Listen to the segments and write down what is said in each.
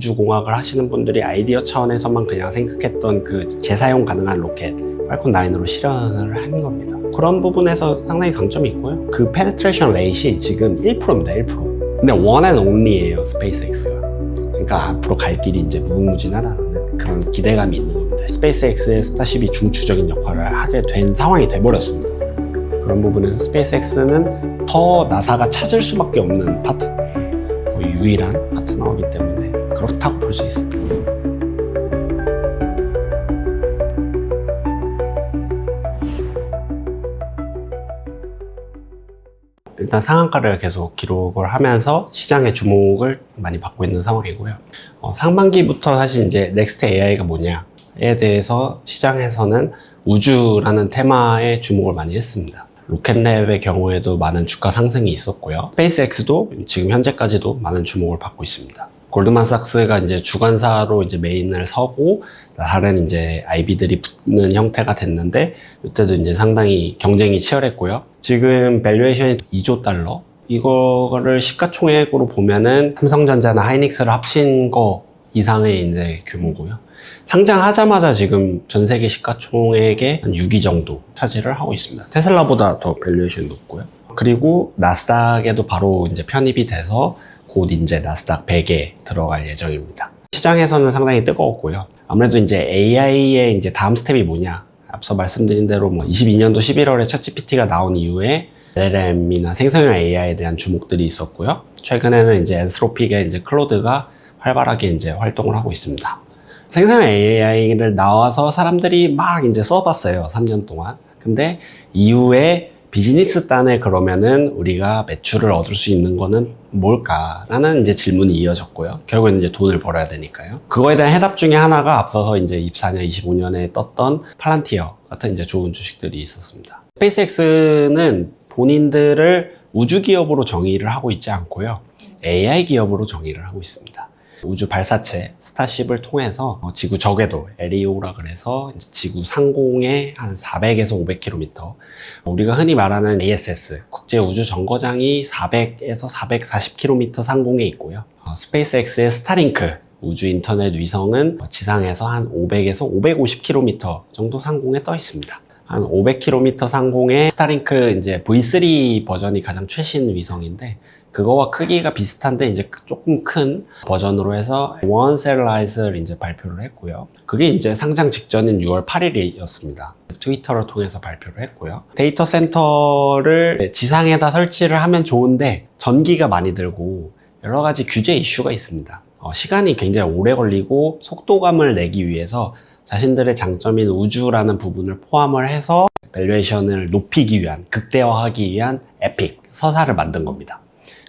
우주공학을 하시는 분들이 아이디어 차원에서만 그냥 생각했던 그 재사용 가능한 로켓 팔콘 9으로 실현을 한 겁니다. 그런 부분에서 상당히 강점이 있고요. 그 페네트레이션 레이트이 지금 1%입니다. 1%. 근데 원 앤 온리예요, 스페이스X가. 그러니까 앞으로 갈 길이 이제 무궁무진하다는 그런 기대감이 있는 겁니다. 스페이스X의 스타쉽이 중추적인 역할을 하게 된 상황이 돼버렸습니다. 그런 부분에서 스페이스X는 더 나사가 찾을 수밖에 없는 파트너, 거의 유일한 파트너이기 때문에 그렇다고 볼 수 있습니다. 일단 상한가를 계속 기록을 하면서 시장의 주목을 많이 받고 있는 상황이고요. 상반기부터 사실 이제 넥스트 AI가 뭐냐에 대해서 시장에서는 우주라는 테마에 주목을 많이 했습니다. 로켓랩의 경우에도 많은 주가 상승이 있었고요. 스페이스X도 지금 현재까지도 많은 주목을 받고 있습니다. 골드만삭스가 이제 주관사로 이제 메인을 서고 다른 이제 IB들이 붙는 형태가 됐는데 이때도 이제 상당히 경쟁이 치열했고요. 지금 밸류에이션이 2조 달러. 이거를 시가총액으로 보면은 삼성전자나 하이닉스를 합친 거 이상의 이제 규모고요. 상장하자마자 지금 전 세계 시가총액의 한 6위 정도 차지를 하고 있습니다. 테슬라보다 더 밸류에이션이 높고요. 그리고 나스닥에도 바로 이제 편입이 돼서 곧 이제 나스닥 100에 들어갈 예정입니다. 시장에서는 상당히 뜨거웠고요. 아무래도 이제 AI의 이제 다음 스텝이 뭐냐. 앞서 말씀드린 대로 뭐 22년도 11월에 챗GPT가 나온 이후에 LLM이나 생성형 AI에 대한 주목들이 있었고요. 최근에는 이제 엔스로픽의 이제 클로드가 활발하게 이제 활동을 하고 있습니다. 생성형 AI를 나와서 사람들이 막 이제 써봤어요. 3년 동안. 근데 이후에 비즈니스 단에 그러면은 우리가 매출을 얻을 수 있는 거는 뭘까라는 이제 질문이 이어졌고요. 결국엔 이제 돈을 벌어야 되니까요. 그거에 대한 해답 중에 하나가 앞서서 이제 24년, 25년에 떴던 팔란티어 같은 이제 좋은 주식들이 있었습니다. 스페이스X는 본인들을 우주 기업으로 정의를 하고 있지 않고요. AI 기업으로 정의를 하고 있습니다. 우주 발사체 스타쉽을 통해서 지구 적궤도 LEO라 그래서 지구 상공에 한 400에서 500km, 우리가 흔히 말하는 ASS 국제우주정거장이 400에서 440km 상공에 있고요. 스페이스X의 스타링크 우주 인터넷 위성은 지상에서 한 500에서 550km 정도 상공에 떠 있습니다. 한 500km 상공에 스타링크 이제 V3 버전이 가장 최신 위성인데 그거와 크기가 비슷한데 이제 조금 큰 버전으로 해서 원 셀라잇을 이제 발표를 했고요. 그게 이제 상장 직전인 6월 8일이었습니다. 트위터를 통해서 발표를 했고요. 데이터 센터를 지상에다 설치를 하면 좋은데 전기가 많이 들고 여러 가지 규제 이슈가 있습니다. 시간이 굉장히 오래 걸리고 속도감을 내기 위해서 자신들의 장점인 우주라는 부분을 포함을 해서 밸류에이션을 높이기 위한, 극대화하기 위한 에픽, 서사를 만든 겁니다.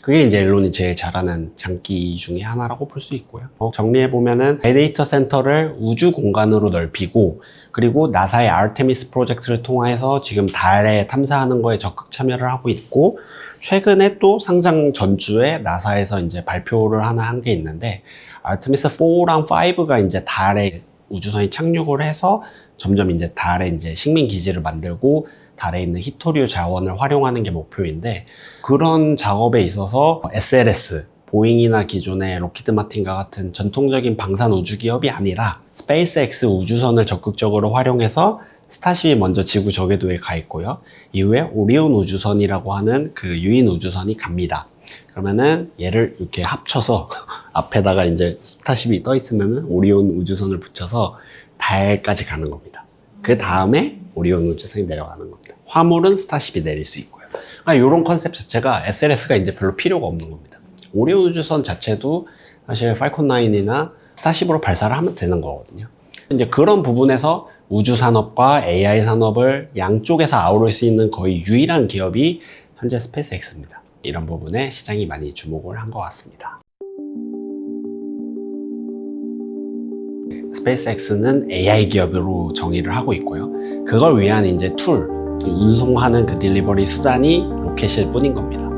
그게 이제 앨런이 제일 잘하는 장기 중에 하나라고 볼 수 있고요. 정리해보면은 데이터 센터를 우주 공간으로 넓히고 그리고 나사의 아르테미스 프로젝트를 통해서 지금 달에 탐사하는 거에 적극 참여를 하고 있고 최근에 또 상장 전주에 나사에서 이제 발표를 하나 한 게 있는데 아르테미스 4랑 5가 이제 달에 우주선이 착륙을 해서 점점 이제 달에 이제 식민 기지를 만들고 달에 있는 히토류 자원을 활용하는 게 목표인데 그런 작업에 있어서 SLS, 보잉이나 기존의 로키드 마틴과 같은 전통적인 방산 우주 기업이 아니라 스페이스X 우주선을 적극적으로 활용해서 스타쉽이 먼저 지구 적궤도에 가 있고요. 이후에 오리온 우주선이라고 하는 그 유인 우주선이 갑니다. 그러면은 얘를 이렇게 합쳐서 앞에다가 이제 스타쉽이 떠 있으면은 오리온 우주선을 붙여서 달까지 가는 겁니다. 그 다음에 오리온 우주선이 내려가는 겁니다. 화물은 스타쉽이 내릴 수 있고요. 그러니까 이런 컨셉 자체가 SLS가 이제 별로 필요가 없는 겁니다. 오리온 우주선 자체도 사실 팔콘 9이나 스타쉽으로 발사를 하면 되는 거거든요. 이제 그런 부분에서 우주 산업과 AI 산업을 양쪽에서 아우를 수 있는 거의 유일한 기업이 현재 스페이스X입니다. 이런 부분에 시장이 많이 주목을 한 것 같습니다. 스페이스X는 AI 기업으로 정의를 하고 있고요. 그걸 위한 이제 툴, 운송하는 그 딜리버리 수단이 로켓일 뿐인 겁니다.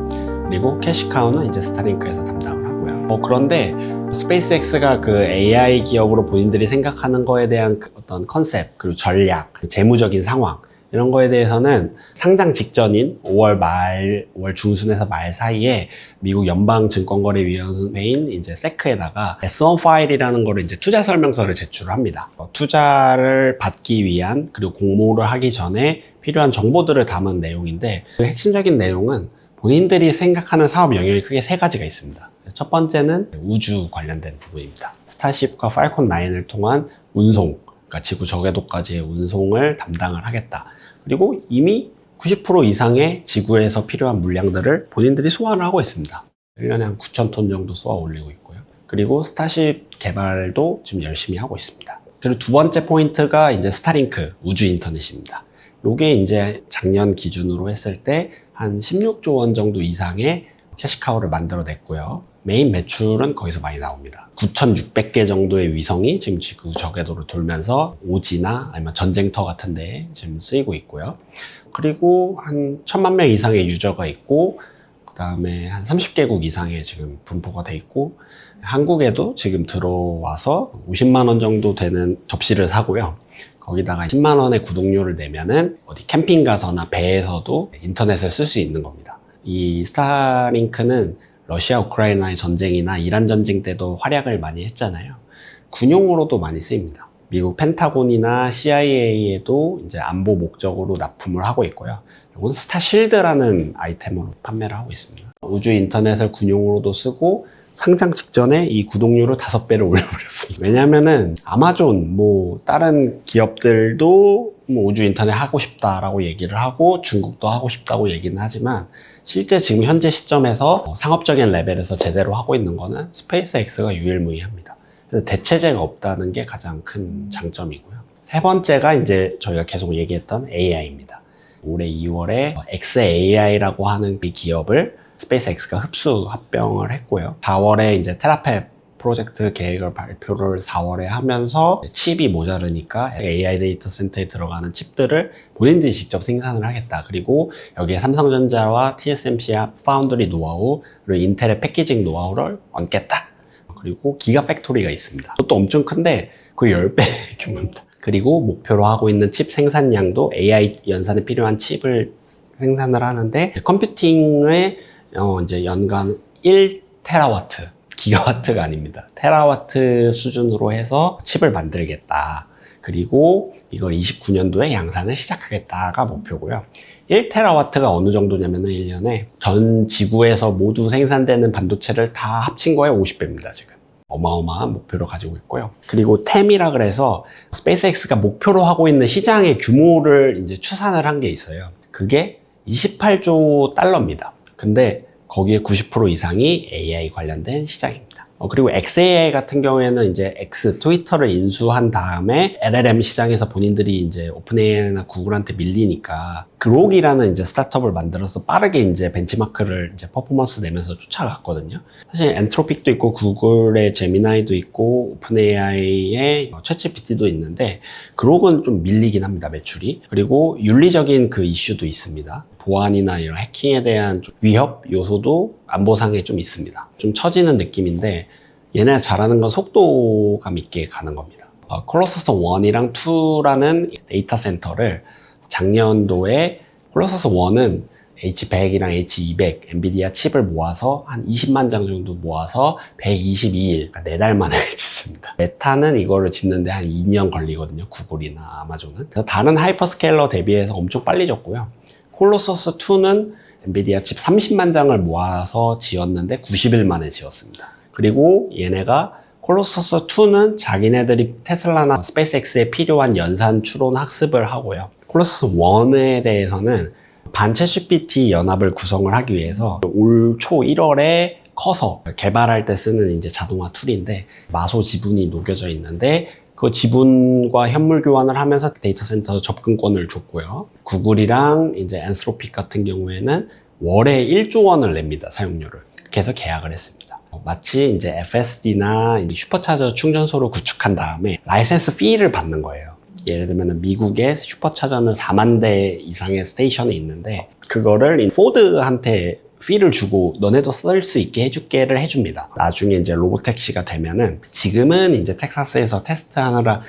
그리고 캐시카우는 이제 스타링크에서 담당을 하고요. 그런데 스페이스X가 그 AI 기업으로 본인들이 생각하는 거에 대한 그 어떤 컨셉, 그리고 전략, 재무적인 상황, 이런 거에 대해서는 상장 직전인 5월 중순에서 말 사이에 미국 연방증권거래위원회인 이제 SEC에다가 S1 파일이라는 거를 이제 투자 설명서를 제출을 합니다. 투자를 받기 위한 그리고 공모를 하기 전에 필요한 정보들을 담은 내용인데 그 핵심적인 내용은 본인들이 생각하는 사업 영역이 크게 세 가지가 있습니다. 첫 번째는 우주 관련된 부분입니다. 스타쉽과 팔콘 9을 통한 운송, 그러니까 지구 저궤도까지의 운송을 담당을 하겠다. 그리고 이미 90% 이상의 지구에서 필요한 물량들을 본인들이 소화를 하고 있습니다. 1년에 한 9,000톤 정도 쏘아 올리고 있고요. 그리고 스타쉽 개발도 지금 열심히 하고 있습니다. 그리고 두 번째 포인트가 이제 스타링크 우주 인터넷입니다. 요게 이제 작년 기준으로 했을 때 한 16조 원 정도 이상의 캐시카우를 만들어냈고요. 메인 매출은 거기서 많이 나옵니다. 9,600개 정도의 위성이 지금 지구 저궤도를 돌면서 오지나 아니면 전쟁터 같은 데에 지금 쓰이고 있고요. 그리고 한 1,000만 명 이상의 유저가 있고, 그 다음에 한 30개국 이상의 지금 분포가 돼 있고, 한국에도 지금 들어와서 50만 원 정도 되는 접시를 사고요. 거기다가 10만 원의 구독료를 내면은 어디 캠핑 가서나 배에서도 인터넷을 쓸 수 있는 겁니다. 이 스타링크는 러시아 우크라이나의 전쟁이나 이란 전쟁 때도 활약을 많이 했잖아요. 군용으로도 많이 쓰입니다. 미국 펜타곤이나 CIA에도 이제 안보 목적으로 납품을 하고 있고요. 이건 스타실드라는 아이템으로 판매를 하고 있습니다. 우주 인터넷을 군용으로도 쓰고 상장 직전에 이 구독료를 5배를 올려버렸습니다. 왜냐면은 아마존, 다른 기업들도 우주 인터넷 하고 싶다라고 얘기를 하고 중국도 하고 싶다고 얘기는 하지만 실제 지금 현재 시점에서 상업적인 레벨에서 제대로 하고 있는 거는 스페이스X가 유일무이합니다. 그래서 대체제가 없다는 게 가장 큰 장점이고요. 세 번째가 이제 저희가 계속 얘기했던 AI입니다. 올해 2월에 xAI라고 하는 그 기업을 스페이스X가 합병을 했고요. 4월에 이제 테라페 프로젝트 계획을 발표를 4월에 하면서 칩이 모자르니까 AI 데이터 센터에 들어가는 칩들을 본인들이 직접 생산을 하겠다. 그리고 여기에 삼성전자와 TSMC와 파운드리 노하우, 그리고 인텔의 패키징 노하우를 얹겠다. 그리고 기가 팩토리가 있습니다. 그것도 엄청 큰데 거의 10배 규모입니다. 그리고 목표로 하고 있는 칩 생산량도 AI 연산에 필요한 칩을 생산을 하는데 컴퓨팅의 이제 연간 1테라와트, 기가와트가 아닙니다. 테라와트 수준으로 해서 칩을 만들겠다. 그리고 이걸 29년도에 양산을 시작하겠다가 목표고요. 1테라와트가 어느 정도냐면은 1년에 전 지구에서 모두 생산되는 반도체를 다 합친 거에 50배입니다, 지금. 어마어마한 목표를 가지고 있고요. 그리고 템이라 그래서 스페이스X가 목표로 하고 있는 시장의 규모를 이제 추산을 한 게 있어요. 그게 28조 달러입니다. 근데 거기에 90% 이상이 AI 관련된 시장입니다. 그리고 xAI 같은 경우에는 이제 트위터를 인수한 다음에 LLM 시장에서 본인들이 이제 오픈AI나 구글한테 밀리니까 그록이라는 이제 스타트업을 만들어서 빠르게 이제 벤치마크를 이제 퍼포먼스 내면서 쫓아갔거든요. 사실 엔트로픽도 있고 구글의 제미나이도 있고 오픈AI의 챗GPT도 있는데 그록은 좀 밀리긴 합니다, 매출이. 그리고 윤리적인 그 이슈도 있습니다. 보안이나 이런 해킹에 대한 위협 요소도 안보상에 좀 있습니다. 좀 처지는 느낌인데 얘네가 잘하는 건 속도감 있게 가는 겁니다. 콜로서스 1이랑 2라는 데이터 센터를 작년도에 콜로서스 1은 H100이랑 H200 엔비디아 칩을 모아서 한 20만 장 정도 모아서 122일, 그러니까 4달 만에 짓습니다. 메타는 이거를 짓는데 한 2년 걸리거든요. 구글이나 아마존은. 다른 하이퍼스케일러 대비해서 엄청 빨리 졌고요. 콜로서스 2는 엔비디아 칩 30만 장을 모아서 지었는데 90일 만에 지었습니다. 그리고 얘네가 콜로서스 2는 자기네들이 테슬라나 스페이스X에 필요한 연산 추론 학습을 하고요. 콜로서스 1에 대해서는 반챗GPT 연합을 구성을 하기 위해서 올 초 1월에 커서 개발할 때 쓰는 이제 자동화 툴인데 마소 지분이 녹여져 있는데 그 지분과 현물 교환을 하면서 데이터 센터 접근권을 줬고요. 구글이랑 이제 엔스로픽 같은 경우에는 월에 1조 원을 냅니다, 사용료를. 그렇게 해서 계약을 했습니다. 마치 이제 FSD나 슈퍼차저 충전소를 구축한 다음에 라이센스 피를 받는 거예요. 예를 들면 미국의 슈퍼차저는 4만 대 이상의 스테이션이 있는데 그거를 포드한테 피를 주고 너네도 쓸 수 있게 해줄게를 해줍니다. 나중에 이제 로보택시가 되면은 지금은 이제 텍사스에서 테스트하느라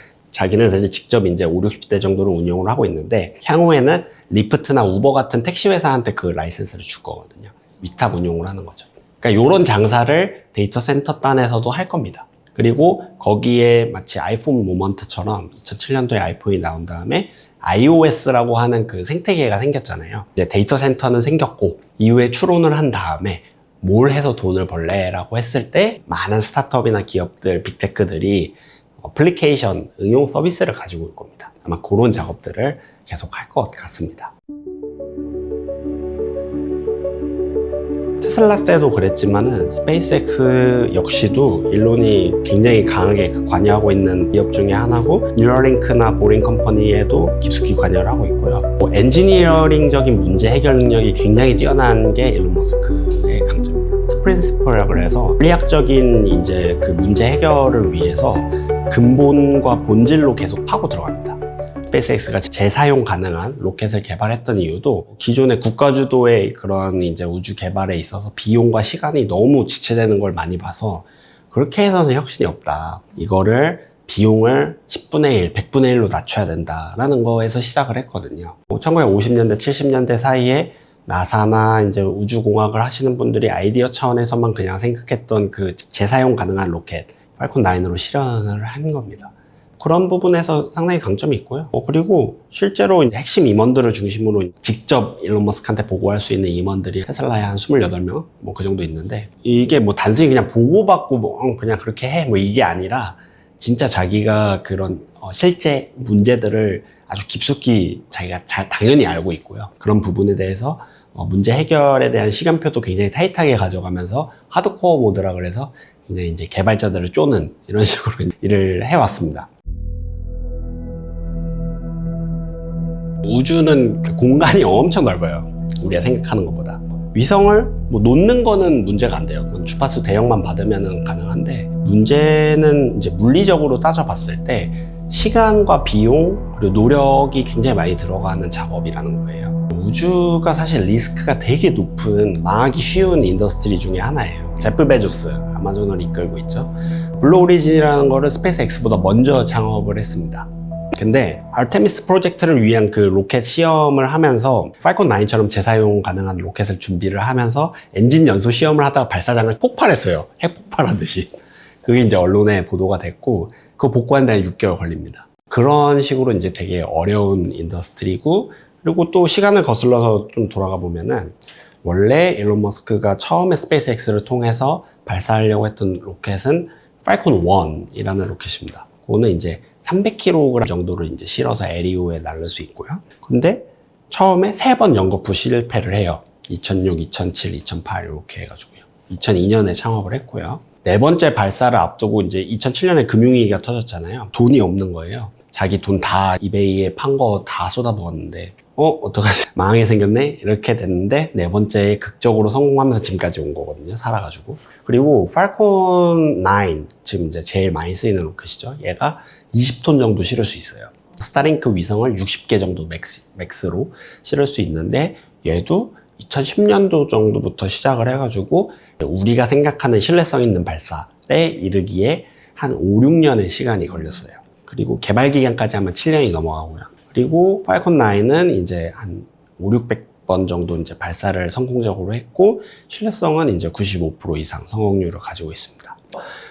자기네들이 직접 이제 5, 60대 정도를 운영을 하고 있는데 향후에는 리프트나 우버 같은 택시 회사한테 그 라이센스를 줄 거거든요. 위탁 운용을 하는 거죠. 그러니까 이런 장사를 데이터 센터 단에서도 할 겁니다. 그리고 거기에 마치 아이폰 모먼트처럼 2007년도에 아이폰이 나온 다음에 iOS라고 하는 그 생태계가 생겼잖아요. 이제 데이터 센터는 생겼고 이후에 추론을 한 다음에 뭘 해서 돈을 벌래? 라고 했을 때 많은 스타트업이나 기업들, 빅테크들이 어플리케이션, 응용 서비스를 가지고 올 겁니다. 아마 그런 작업들을 계속 할 것 같습니다. 테슬라 때도 그랬지만은 스페이스X 역시도 일론이 굉장히 강하게 관여하고 있는 기업 중에 하나고 뉴럴링크나 보링 컴퍼니에도 깊숙이 관여를 하고 있고요. 엔지니어링적인 문제 해결 능력이 굉장히 뛰어난 게 일론 머스크의 강점입니다. 프린시플이라고 해서 물리학적인 이제 그 문제 해결을 위해서 근본과 본질로 계속 파고 들어갑니다. 스페이스X가 재사용 가능한 로켓을 개발했던 이유도 기존의 국가주도의 그런 이제 우주 개발에 있어서 비용과 시간이 너무 지체되는 걸 많이 봐서 그렇게 해서는 혁신이 없다. 이거를 비용을 10분의 1, 100분의 1로 낮춰야 된다라는 거에서 시작을 했거든요. 1950년대, 70년대 사이에 나사나 이제 우주공학을 하시는 분들이 아이디어 차원에서만 그냥 생각했던 그 재사용 가능한 로켓, 팔콘 9으로 실현을 한 겁니다. 그런 부분에서 상당히 강점이 있고요. 그리고 실제로 핵심 임원들을 중심으로 직접 일론 머스크한테 보고할 수 있는 임원들이 테슬라에 한 28명? 뭐 그 정도 있는데 이게 뭐 단순히 그냥 보고받고 뭐 그냥 그렇게 해 뭐 이게 아니라 진짜 자기가 그런 실제 문제들을 아주 깊숙이 자기가 당연히 알고 있고요. 그런 부분에 대해서 문제 해결에 대한 시간표도 굉장히 타이트하게 가져가면서 하드코어 모드라 그래서 굉장히 이제 개발자들을 쪼는 이런 식으로 일을 해왔습니다. 우주는 공간이 엄청 넓어요. 우리가 생각하는 것보다. 위성을 뭐 놓는 거는 문제가 안 돼요. 그건 주파수 대역만 받으면 가능한데 문제는 이제 물리적으로 따져봤을 때 시간과 비용 그리고 노력이 굉장히 많이 들어가는 작업이라는 거예요. 우주가 사실 리스크가 되게 높은 망하기 쉬운 인더스트리 중에 하나예요. 제프 베조스 아마존을 이끌고 있죠. 블루 오리진이라는 거를 스페이스X보다 먼저 창업을 했습니다. 근데 아르테미스 프로젝트를 위한 그 로켓 시험을 하면서 팔콘 9처럼 재사용 가능한 로켓을 준비를 하면서 엔진 연소 시험을 하다가 발사장을 폭발했어요. 핵폭발하듯이. 그게 이제 언론에 보도가 됐고 그거 복구하는 데 6개월 걸립니다. 그런 식으로 이제 되게 어려운 인더스트리고 그리고 또 시간을 거슬러서 좀 돌아가 보면은 원래 일론 머스크가 처음에 스페이스X를 통해서 발사하려고 했던 로켓은 팔콘 1이라는 로켓입니다. 그거는 이제 300kg 정도를 이제 실어서 LEO에 날릴 수 있고요. 근데 처음에 3번 연거푸 실패를 해요. 2006, 2007, 2008 이렇게 해가지고요. 2002년에 창업을 했고요. 네 번째 발사를 앞두고 이제 2007년에 금융위기가 터졌잖아요. 돈이 없는 거예요. 자기 돈 다 이베이에 판 거 다 쏟아부었는데 어떡하지? 망하게 생겼네? 이렇게 됐는데 네 번째에 극적으로 성공하면서 지금까지 온 거거든요. 살아가지고. 그리고 팔콘 9, 지금 이제 제일 많이 쓰이는 로켓이죠. 얘가 20톤 정도 실을 수 있어요. 스타링크 위성을 60개 정도 맥스로 실을 수 있는데 얘도 2010년도 정도부터 시작을 해가지고 우리가 생각하는 신뢰성 있는 발사에 이르기에 한 5, 6년의 시간이 걸렸어요. 그리고 개발 기간까지 하면 7년이 넘어가고요. 그리고 팔콘 9은 이제 한 5, 600번 정도 이제 발사를 성공적으로 했고 신뢰성은 이제 95% 이상 성공률을 가지고 있습니다.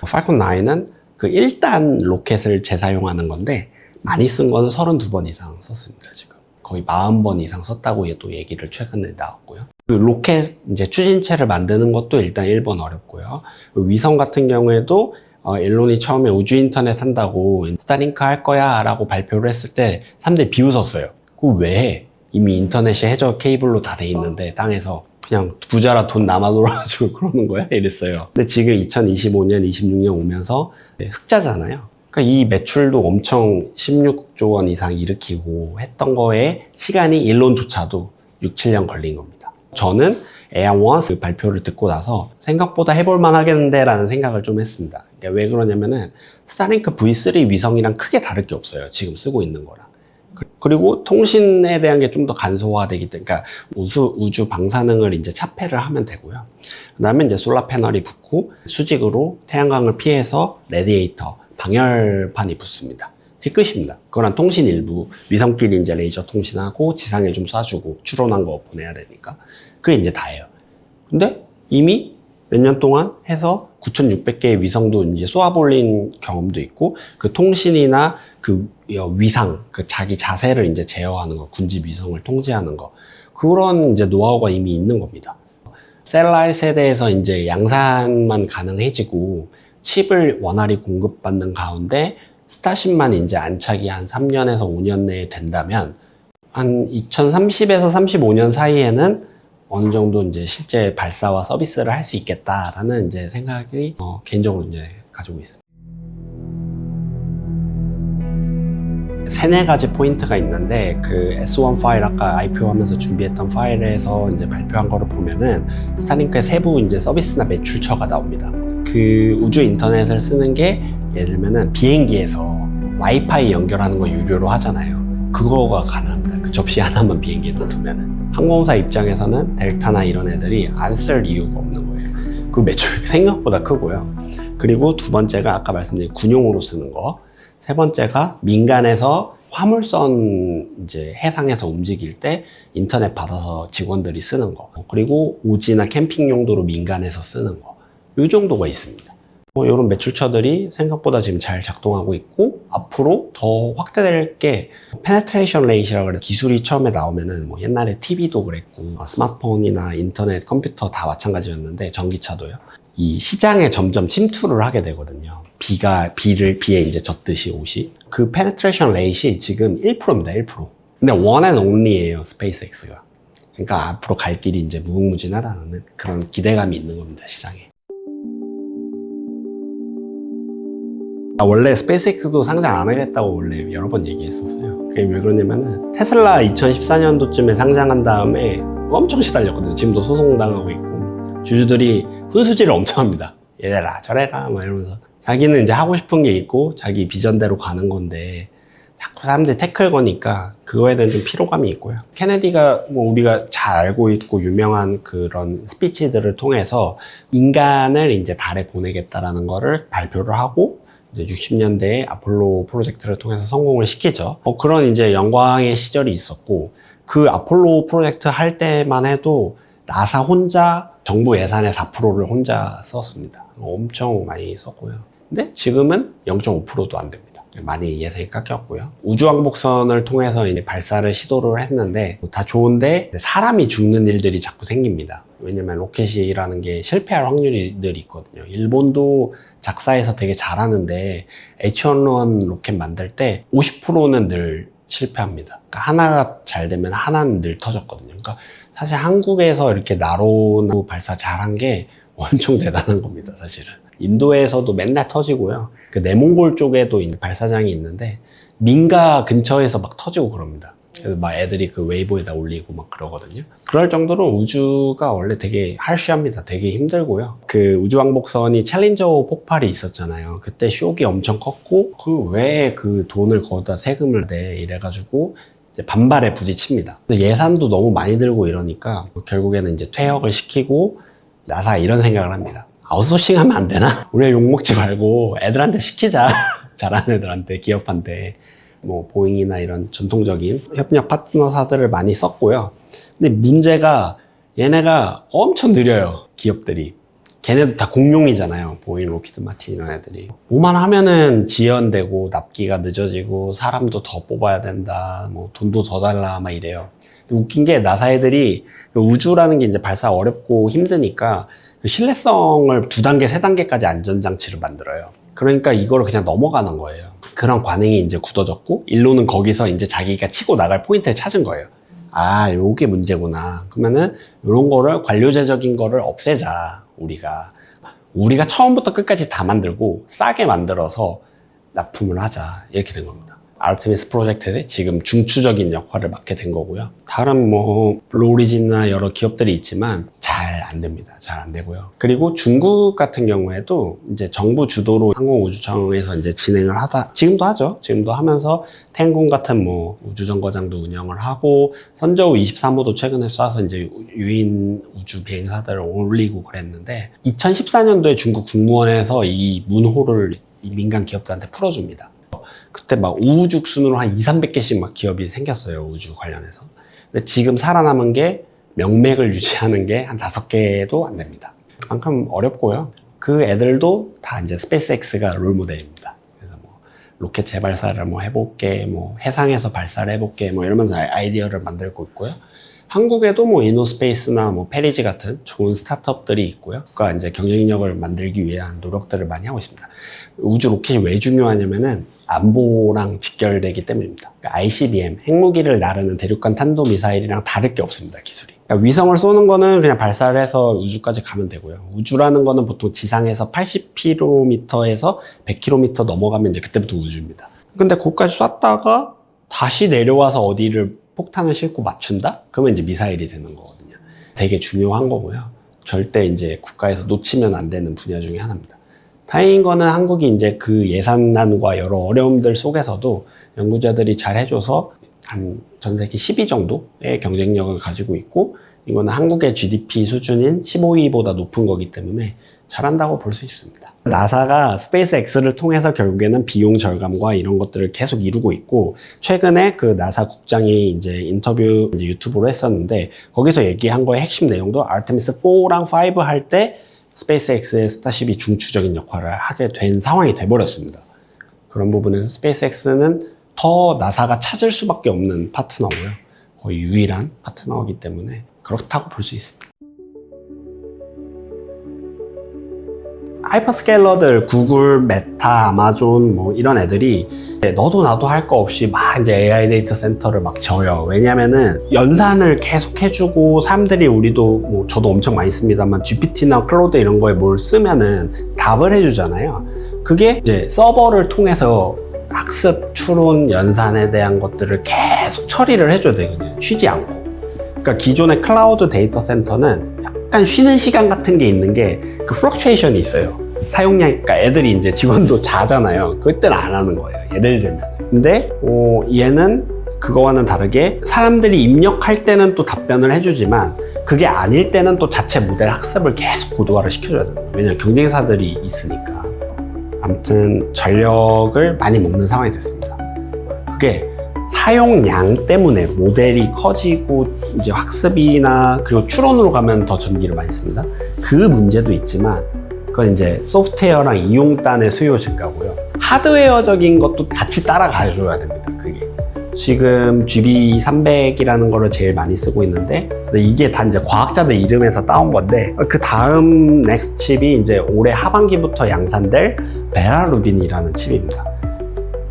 팔콘 9은 그 1단 로켓을 재사용하는 건데 많이 쓴 건 32번 이상 썼습니다. 지금 거의 40번 이상 썼다고 또 얘기를 최근에 나왔고요. 그 로켓 이제 추진체를 만드는 것도 일단 1번 어렵고요. 위성 같은 경우에도 일론이 처음에 우주 인터넷 한다고 스타링크 할 거야 라고 발표를 했을 때 사람들이 비웃었어요. 그거 왜 해? 이미 인터넷이 해저 케이블로 다 돼 있는데 땅에서 그냥 부자라 돈 남아 돌아가지고 그러는 거야? 이랬어요. 근데 지금 2025년, 26년 오면서 흑자잖아요. 그러니까 이 매출도 엄청 16조 원 이상 일으키고 했던 거에 시간이 일론조차도 6, 7년 걸린 겁니다. 저는 에어원 그 발표를 듣고 나서 생각보다 해볼만 하겠는데 라는 생각을 좀 했습니다. 그러니까 왜 그러냐면은 스타링크 V3 위성이랑 크게 다를 게 없어요. 지금 쓰고 있는 거랑. 그리고 통신에 대한 게 좀 더 간소화되기 때문에, 그러니까 우주 방사능을 이제 차폐를 하면 되고요. 그 다음에 이제 솔라 패널이 붙고 수직으로 태양광을 피해서 레디에이터, 방열판이 붙습니다. 끝입니다. 그거랑 통신 일부, 위성끼리 이제 레이저 통신하고 지상에 좀 쏴주고 추론한 거 보내야 되니까. 그게 이제 다예요. 근데 이미 몇 년 동안 해서 9,600개의 위성도 이제 쏘아볼린 경험도 있고, 그 통신이나 그 위상, 그 자기 자세를 이제 제어하는 거, 군지 위성을 통제하는 거, 그런 이제 노하우가 이미 있는 겁니다. 셀라이 세대에서 이제 양산만 가능해지고, 칩을 원활히 공급받는 가운데, 스타쉽만 이제 안착이 한 3년에서 5년 내에 된다면, 한 2030에서 35년 사이에는 어느 정도 이제 실제 발사와 서비스를 할 수 있겠다라는 이제 생각이 개인적으로 이제 가지고 있어요. 세네 가지 포인트가 있는데, 그 S1 파일 아까 IPO 하면서 준비했던 파일에서 이제 발표한 거를 보면은 스타링크의 세부 이제 서비스나 매출처가 나옵니다. 그 우주 인터넷을 쓰는 게 예를 들면은 비행기에서 와이파이 연결하는 거 유료로 하잖아요. 그거가 가능합니다. 그 접시 하나만 비행기에 놔두면은. 항공사 입장에서는 델타나 이런 애들이 안 쓸 이유가 없는 거예요. 그 매출 생각보다 크고요. 그리고 두 번째가 아까 말씀드린 군용으로 쓰는 거. 세 번째가 민간에서 화물선 이제 해상에서 움직일 때 인터넷 받아서 직원들이 쓰는 거. 그리고 오지나 캠핑 용도로 민간에서 쓰는 거. 이 정도가 있습니다. 이런 매출처들이 생각보다 지금 잘 작동하고 있고, 앞으로 더 확대될 게 페네트레이션 레이시라고 해서 기술이 처음에 나오면은 뭐 옛날에 TV도 그랬고 스마트폰이나 인터넷, 컴퓨터 다 마찬가지였는데 전기차도요. 이 시장에 점점 침투를 하게 되거든요. 비에 이제 젖듯이 옷이. 그 페네트레이션 레이시 지금 1%입니다. 1%. 근데 원 앤 온리예요, 스페이스X가. 그러니까 앞으로 갈 길이 이제 무궁무진하다는 그런 기대감이 있는 겁니다, 시장에. 원래 스페이스X도 상장 안 하겠다고 원래 여러 번 얘기했었어요. 그게 왜 그러냐면은 테슬라 2014년도쯤에 상장한 다음에 엄청 시달렸거든요. 지금도 소송당하고 있고 주주들이 훈수질을 엄청 합니다. 이래라 저래라 막 이러면서 자기는 이제 하고 싶은 게 있고 자기 비전대로 가는 건데 자꾸 사람들이 태클 거니까 그거에 대한 좀 피로감이 있고요. 케네디가 뭐 우리가 잘 알고 있고 유명한 그런 스피치들을 통해서 인간을 이제 달에 보내겠다라는 거를 발표를 하고 이제 60년대에 아폴로 프로젝트를 통해서 성공을 시키죠. 그런 이제 영광의 시절이 있었고, 그 아폴로 프로젝트 할 때만 해도 나사 혼자 정부 예산의 4%를 혼자 썼습니다. 엄청 많이 썼고요. 근데 지금은 0.5%도 안 됩니다. 많이 예산이 깎였고요. 우주왕복선을 통해서 이제 발사를 시도를 했는데 다 좋은데 사람이 죽는 일들이 자꾸 생깁니다. 왜냐면 로켓이라는 게 실패할 확률이 늘 있거든요. 일본도 작사해서 되게 잘하는데 H1 로켓 만들 때 50%는 늘 실패합니다. 그러니까 하나가 잘 되면 하나는 늘 터졌거든요. 그러니까 사실 한국에서 이렇게 나로 발사 잘한 게 엄청 대단한 겁니다, 사실은. 인도에서도 맨날 터지고요. 그 내몽골 쪽에도 발사장이 있는데 민가 근처에서 막 터지고 그럽니다. 그래서 막 애들이 그 웨이보에다 올리고 막 그러거든요. 그럴 정도로 우주가 원래 되게 harsh합니다. 되게 힘들고요. 그 우주왕복선이 챌린저 폭발이 있었잖아요. 그때 쇼크 엄청 컸고 그 왜 그 돈을 거기다 세금을 내 이래가지고 이제 반발에 부딪힙니다. 근데 예산도 너무 많이 들고 이러니까 결국에는 이제 퇴역을 시키고 나사가 이런 생각을 합니다. 아웃소싱 하면 안 되나? 우리가 욕먹지 말고 애들한테 시키자. 잘하는 애들한테, 기업한테. 뭐 보잉이나 이런 전통적인 협력 파트너사들을 많이 썼고요. 근데 문제가 얘네가 엄청 느려요. 기업들이. 걔네도 다 공룡이잖아요. 보잉, 로키드 마틴 이런 애들이. 뭐만 하면은 지연되고 납기가 늦어지고 사람도 더 뽑아야 된다. 뭐 돈도 더 달라 막 이래요. 웃긴 게 나사 애들이 우주라는 게 이제 발사 어렵고 힘드니까 그 신뢰성을 2단계, 3단계까지 안전장치를 만들어요. 그러니까 이거를 그냥 넘어가는 거예요. 그런 관행이 이제 굳어졌고, 일로는 거기서 이제 자기가 치고 나갈 포인트를 찾은 거예요. 아, 요게 문제구나. 그러면은 이런 거를 관료제적인 거를 없애자, 우리가 처음부터 끝까지 다 만들고 싸게 만들어서 납품을 하자. 이렇게 된 겁니다. 아르테미스 프로젝트에 지금 중추적인 역할을 맡게 된 거고요. 다른 뭐 블루오리진이나 여러 기업들이 있지만 잘 안 됩니다. 잘 안 되고요. 그리고 중국 같은 경우에도 이제 정부 주도로 항공우주청에서 이제 진행을 지금도 하죠. 지금도 하면서 텐군 같은 뭐 우주정거장도 운영을 하고 선저우 23호도 최근에 쏴서 이제 유인 우주 비행사들을 올리고 그랬는데 2014년도에 중국 국무원에서 이 문호를 민간 기업들한테 풀어줍니다. 그때 막 우후죽순으로 한 200~300개씩 막 기업이 생겼어요. 우주 관련해서. 근데 지금 살아남은 게 명맥을 유지하는 게 한 5개도 안 됩니다. 그만큼 어렵고요. 그 애들도 다 이제 스페이스X가 롤모델입니다. 그래서 뭐 로켓 재발사를 뭐 해볼게, 뭐 해상에서 발사를 해볼게, 뭐 이러면서 아이디어를 만들고 있고요. 한국에도 뭐 이노스페이스나 뭐 페리지 같은 좋은 스타트업들이 있고요. 그러니까 이제 경쟁력을 만들기 위한 노력들을 많이 하고 있습니다. 우주 로켓이 왜 중요하냐면은 안보랑 직결되기 때문입니다. 그러니까 ICBM, 핵무기를 나르는 대륙간 탄도미사일이랑 다를 게 없습니다, 기술이. 그러니까 위성을 쏘는 거는 그냥 발사를 해서 우주까지 가면 되고요. 우주라는 거는 보통 지상에서 80km에서 100km 넘어가면 이제 그때부터 우주입니다. 근데 거기까지 쐈다가 다시 내려와서 어디를 폭탄을 싣고 맞춘다? 그러면 이제 미사일이 되는 거거든요. 되게 중요한 거고요. 절대 이제 국가에서 놓치면 안 되는 분야 중에 하나입니다. 다행인 거는 한국이 이제 그 예산난과 여러 어려움들 속에서도 연구자들이 잘 해줘서 한 전 세계 10위 정도의 경쟁력을 가지고 있고, 이거는 한국의 GDP 수준인 15위보다 높은 거기 때문에 잘한다고 볼 수 있습니다. 나사가 스페이스X를 통해서 결국에는 비용 절감과 이런 것들을 계속 이루고 있고, 최근에 그 나사 국장이 이제 인터뷰 이제 유튜브로 했었는데, 거기서 얘기한 거의 핵심 내용도 아르테미스 4랑 5 할 때 스페이스X의 스타쉽이 중추적인 역할을 하게 된 상황이 돼버렸습니다. 그런 부분에서 스페이스X는 더 나사가 찾을 수밖에 없는 파트너고요. 거의 유일한 파트너이기 때문에 그렇다고 볼 수 있습니다. 하이퍼스케일러들, 구글, 메타, 아마존 뭐 이런 애들이 너도 나도 할 거 없이 막 이제 AI 데이터 센터를 막 져요. 왜냐면은 연산을 계속 해주고, 사람들이 우리도 뭐 저도 엄청 많이 씁니다만 GPT나 클로드 이런 거에 뭘 쓰면은 답을 해주잖아요. 그게 이제 서버를 통해서 학습, 추론, 연산에 대한 것들을 계속 처리를 해줘야 되거든요. 쉬지 않고. 그러니까 기존의 클라우드 데이터 센터는 약간 쉬는 시간 같은 게 있는 게 그 플럭추에이션이 있어요. 사용량, 그러니까 애들이 이제 직원도 자잖아요. 그때는 안 하는 거예요. 예를 들면. 근데 얘는 그거와는 다르게 사람들이 입력할 때는 또 답변을 해주지만, 그게 아닐 때는 또 자체 모델 학습을 계속 고도화를 시켜줘야 돼요. 왜냐면 경쟁사들이 있으니까. 아무튼 전력을 많이 먹는 상황이 됐습니다. 그게 사용량 때문에 모델이 커지고 이제 학습이나 그리고 추론으로 가면 더 전기를 많이 씁니다. 그 문제도 있지만 그건 이제 소프트웨어랑 이용단의 수요 증가고요. 하드웨어적인 것도 같이 따라가줘야 됩니다. 그게 지금 GB300이라는 거를 제일 많이 쓰고 있는데, 이게 다 이제 과학자들 이름에서 따온 건데, 그 다음 넥스트 칩이 이제 올해 하반기부터 양산될 베라루빈이라는 칩입니다.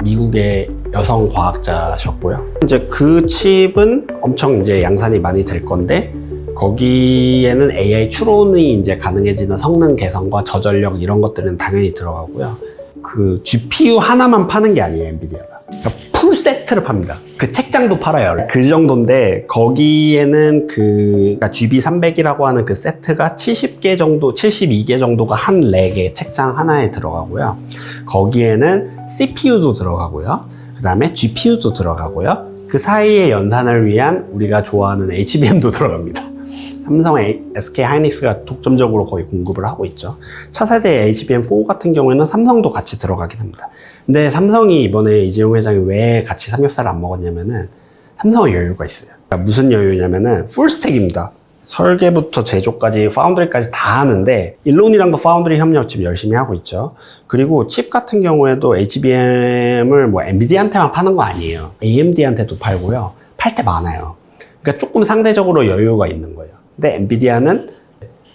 미국의 여성 과학자셨고요. 이제 그 칩은 엄청 이제 양산이 많이 될 건데, 거기에는 AI 추론이 이제 가능해지는 성능 개선과 저전력 이런 것들은 당연히 들어가고요. 그 GPU 하나만 파는 게 아니에요, 엔비디아가. 그러니까 풀 세트를 팝니다. 그 책장도 팔아요. 그 정도인데, 거기에는 그러니까 GB300이라고 하는 그 세트가 70개 정도, 72개 정도가 한 렉에 책장 하나에 들어가고요. 거기에는 CPU도 들어가고요. 그 다음에 GPU도 들어가고요. 그 사이에 연산을 위한 우리가 좋아하는 HBM도 들어갑니다. 삼성, SK 하이닉스가 독점적으로 거의 공급을 하고 있죠. 차세대 HBM4 같은 경우에는 삼성도 같이 들어가긴 합니다. 근데 삼성이 이번에 이재용 회장이 왜 같이 삼겹살을 안 먹었냐면은, 삼성은 여유가 있어요. 그러니까 무슨 여유냐면은 풀스택입니다. 설계부터 제조까지 파운드리까지 다 하는데, 일론이랑도 파운드리 협력 지금 열심히 하고 있죠. 그리고 칩 같은 경우에도 HBM을 뭐 엔비디아한테만 파는 거 아니에요. AMD한테도 팔고요. 팔 때 많아요. 그러니까 조금 상대적으로 여유가 있는 거예요. 근데 엔비디아는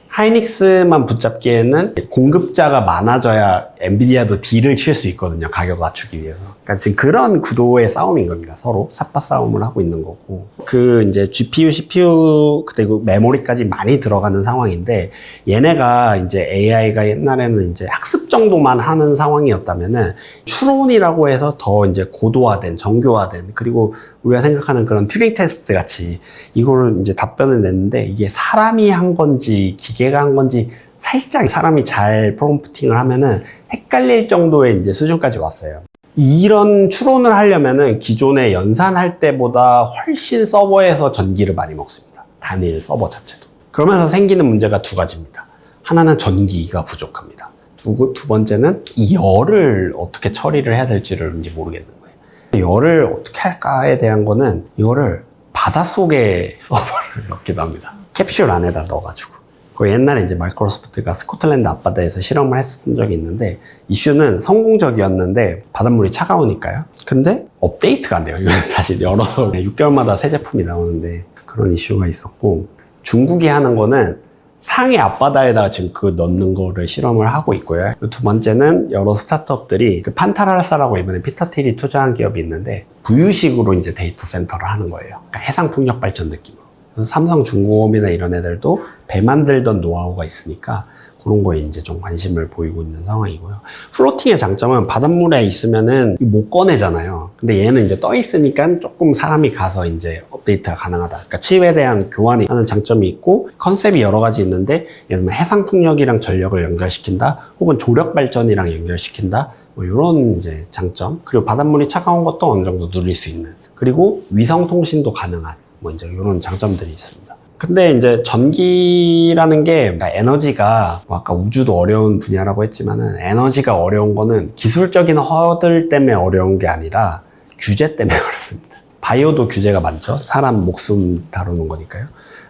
하이닉스만 붙잡기에는 공급자가 많아져야 엔비디아도 딜을 칠 수 있거든요. 가격 낮추기 위해서. 그러니까 지금 그런 구도의 싸움인 겁니다. 서로 삿바 싸움을 하고 있는 거고. 그 이제 GPU, CPU 그리고 메모리까지 많이 들어가는 상황인데, 얘네가 이제 AI가 옛날에는 이제 학습 정도만 하는 상황이었다면은 추론이라고 해서 더 이제 고도화된, 정교화된, 그리고 우리가 생각하는 그런 튜링 테스트 같이 이거를 이제 답변을 냈는데, 이게 사람이 한 건지 기계가 한 건지 살짝 사람이 잘 프롬프팅을 하면은 헷갈릴 정도의 이제 수준까지 왔어요. 이런 추론을 하려면은 기존에 연산할 때보다 훨씬 서버에서 전기를 많이 먹습니다. 단일 서버 자체도. 그러면서 생기는 문제가 두 가지입니다. 하나는 전기가 부족합니다. 두 번째는 이 열을 어떻게 처리를 해야 될지를 이제 모르겠는 거예요. 열을 어떻게 할까에 대한 거는 이거를 바닷속에 서버를 넣기도 합니다. 캡슐 안에다 넣어가지고. 그 옛날에 이제 마이크로소프트가 스코틀랜드 앞바다에서 실험을 했던 적이 있는데, 이슈는 성공적이었는데 바닷물이 차가우니까요. 근데 업데이트가 안 돼요. 이거 다시 열어서 6개월마다 새 제품이 나오는데 그런 이슈가 있었고, 중국이 하는 거는 상해 앞바다에다가 지금 그 넣는 거를 실험을 하고 있고요. 두 번째는 여러 스타트업들이 그 판타랄사라고 이번에 피터 틸이 투자한 기업이 있는데, 부유식으로 이제 데이터 센터를 하는 거예요. 그러니까 해상 풍력 발전 느낌으로. 삼성중공업이나 이런 애들도 배 만들던 노하우가 있으니까 그런 거에 이제 좀 관심을 보이고 있는 상황이고요. 플로팅의 장점은 바닷물에 있으면은 못 꺼내잖아요. 근데 얘는 이제 떠 있으니까 조금 사람이 가서 이제 업데이트가 가능하다. 그러니까 칩에 대한 교환이 하는 장점이 있고, 컨셉이 여러 가지 있는데, 예를 들면 해상 풍력이랑 전력을 연결시킨다, 혹은 조력 발전이랑 연결시킨다, 뭐 이런 이제 장점. 그리고 바닷물이 차가운 것도 어느 정도 누릴 수 있는. 그리고 위성 통신도 가능한. 뭐 이제 이런 장점들이 있습니다. 근데 이제 전기라는 게, 에너지가 뭐 아까 우주도 어려운 분야라고 했지만은, 에너지가 어려운 거는 기술적인 허들 때문에 어려운 게 아니라 규제 때문에 어렵습니다. 바이오도 규제가 많죠. 사람 목숨 다루는 거니까요.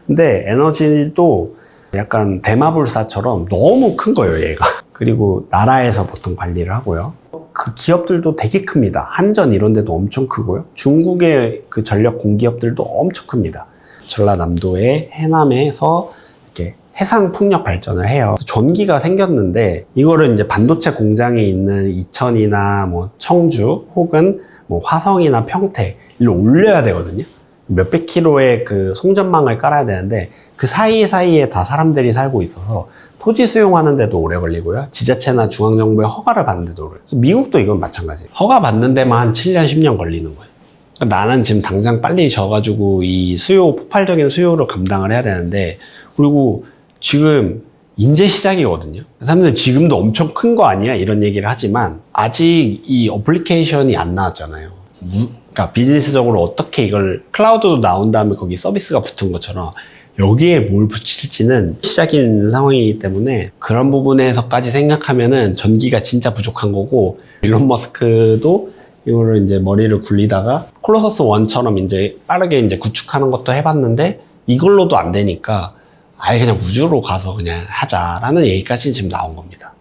근데 에너지도 약간 대마불사처럼 너무 큰 거예요, 얘가. 그리고 나라에서 보통 관리를 하고요. 그 기업들도 되게 큽니다. 한전 이런 데도 엄청 크고요. 중국의 그 전력 공기업들도 엄청 큽니다. 전라남도의 해남에서 이렇게 해상 풍력 발전을 해요. 전기가 생겼는데, 이거를 이제 반도체 공장에 있는 이천이나 뭐 청주 혹은 뭐 화성이나 평택 일로 올려야 되거든요. 몇백 킬로의 그 송전망을 깔아야 되는데, 그 사이사이에 다 사람들이 살고 있어서 토지 수용하는 데도 오래 걸리고요. 지자체나 중앙정부의 허가를 받는 데도 오래 걸려요. 그래서 미국도 이건 마찬가지예요. 허가 받는 데만 한 7년, 10년 걸리는 거예요. 그러니까 나는 지금 당장 빨리 져가지고 이 수요, 폭발적인 수요를 감당을 해야 되는데, 그리고 지금 인재 시장이거든요. 사람들 지금도 엄청 큰 거 아니야? 이런 얘기를 하지만 아직 이 어플리케이션이 안 나왔잖아요. 그러니까 비즈니스적으로 어떻게 이걸, 클라우드도 나온 다음에 거기 서비스가 붙은 것처럼 여기에 뭘 붙일지는 시작인 상황이기 때문에, 그런 부분에서까지 생각하면은 전기가 진짜 부족한 거고, 일론 머스크도 이거를 이제 머리를 굴리다가 콜로서스 1처럼 이제 빠르게 이제 구축하는 것도 해봤는데, 이걸로도 안 되니까 아예 그냥 우주로 가서 그냥 하자라는 얘기까지 지금 나온 겁니다.